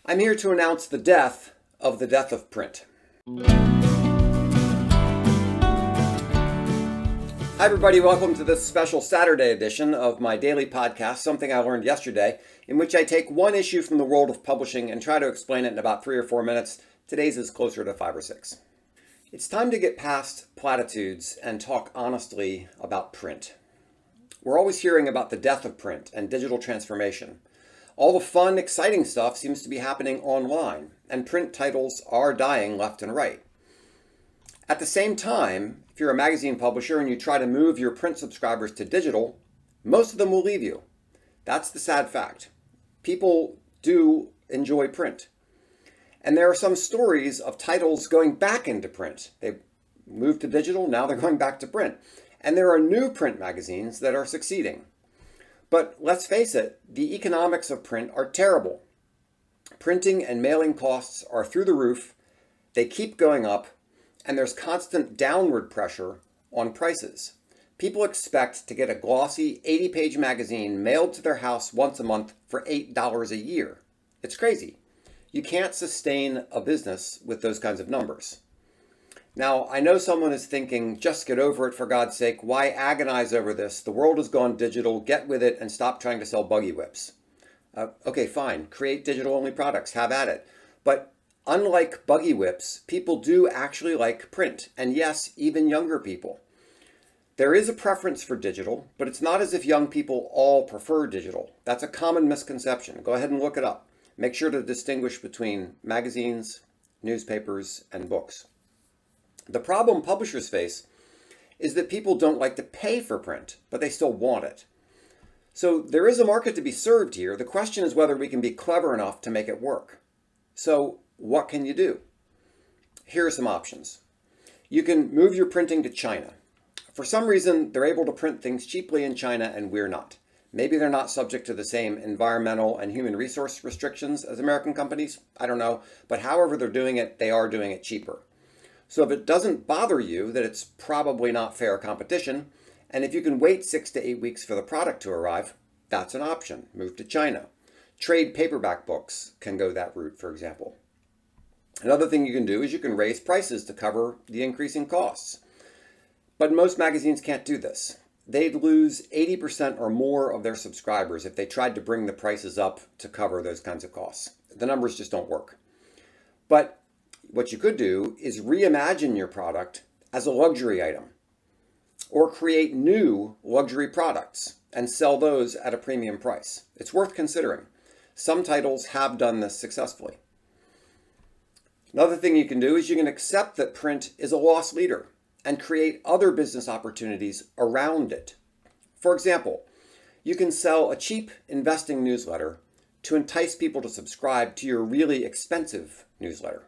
I'm here to announce the death of print. Hi everybody, welcome to this special Saturday edition of my daily podcast, Something I Learned Yesterday, in which I take one issue from the world of publishing and try to explain it in about 3 or 4 minutes. Today's is closer to 5 or 6. It's time to get past platitudes and talk honestly about print. We're always hearing about the death of print and digital transformation. All the fun, exciting stuff seems to be happening online, and print titles are dying left and right. At the same time, if you're a magazine publisher and you try to move your print subscribers to digital, most of them will leave you. That's the sad fact. People do enjoy print. And there are some stories of titles going back into print. They moved to digital, now they're going back to print. And there are new print magazines that are succeeding. But let's face it, the economics of print are terrible. Printing and mailing costs are through the roof, they keep going up, and there's constant downward pressure on prices. People expect to get a glossy 80-page magazine mailed to their house once a month for $8 a year. It's crazy. You can't sustain a business with those kinds of numbers. Now, I know someone is thinking, just get over it for God's sake. Why agonize over this? The world has gone digital. Get with it and stop trying to sell buggy whips. Okay, fine. Create digital-only products. Have at it. But unlike buggy whips, people do actually like print. And yes, even younger people. There is a preference for digital, but it's not as if young people all prefer digital. That's a common misconception. Go ahead and look it up. Make sure to distinguish between magazines, newspapers, and books. The problem publishers face is that people don't like to pay for print, but they still want it. So there is a market to be served here. The question is whether we can be clever enough to make it work. So what can you do? Here are some options. You can move your printing to China. For some reason, they're able to print things cheaply in China and we're not. Maybe they're not subject to the same environmental and human resource restrictions as American companies. I don't know. But however they're doing it, they are doing it cheaper. So if it doesn't bother you that it's probably not fair competition, and if you can wait 6 to 8 weeks for the product to arrive, that's an option. Move to China. Trade paperback books can go that route, for example. Another thing you can do is you can raise prices to cover the increasing costs. But most magazines can't do this. They'd lose 80% or more of their subscribers if they tried to bring the prices up to cover those kinds of costs. The numbers just don't work. But what you could do is reimagine your product as a luxury item or create new luxury products and sell those at a premium price. It's worth considering. Some titles have done this successfully. Another thing you can do is you can accept that print is a loss leader and create other business opportunities around it. For example, you can sell a cheap investing newsletter to entice people to subscribe to your really expensive newsletter.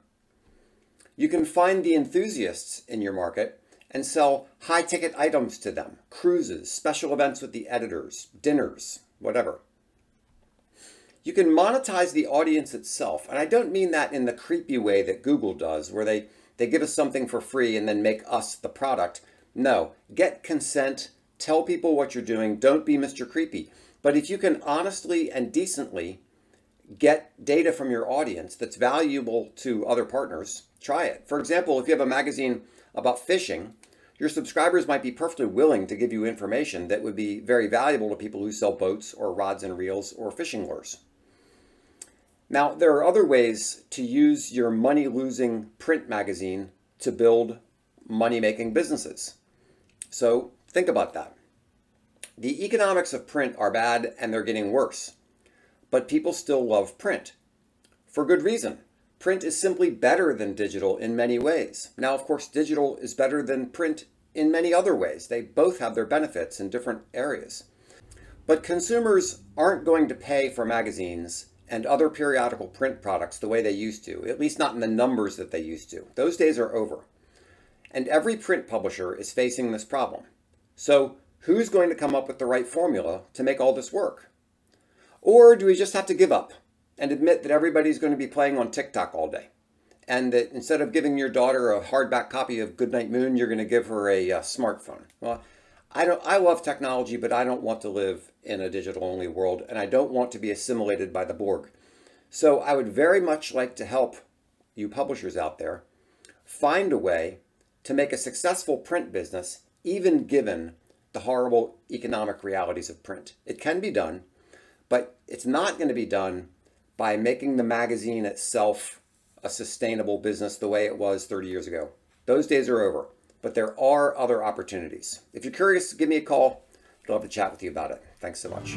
You can find the enthusiasts in your market and sell high-ticket items to them, cruises, special events with the editors, dinners, whatever. You can monetize the audience itself, and I don't mean that in the creepy way that Google does, where they give us something for free and then make us the product. No, get consent, tell people what you're doing, don't be Mr. Creepy. But if you can honestly and decently get data from your audience that's valuable to other partners, try it. For example, if you have a magazine about fishing, your subscribers might be perfectly willing to give you information that would be very valuable to people who sell boats or rods and reels or fishing lures. Now, there are other ways to use your money-losing print magazine to build money-making businesses. So think about that. The economics of print are bad and they're getting worse. But people still love print. For good reason. Print is simply better than digital in many ways. Now, of course, digital is better than print in many other ways. They both have their benefits in different areas. But consumers aren't going to pay for magazines and other periodical print products the way they used to, at least not in the numbers that they used to. Those days are over. And every print publisher is facing this problem. So who's going to come up with the right formula to make all this work? Or do we just have to give up and admit that everybody's going to be playing on TikTok all day? And that instead of giving your daughter a hardback copy of Goodnight Moon, you're going to give her a smartphone. Well, I love technology, but I don't want to live in a digital-only world, and I don't want to be assimilated by the Borg. So I would very much like to help you publishers out there find a way to make a successful print business, even given the horrible economic realities of print. It can be done, but it's not going to be done by making the magazine itself a sustainable business the way it was 30 years ago. Those days are over, but there are other opportunities. If you're curious, give me a call. I'd love to chat with you about it. Thanks so much.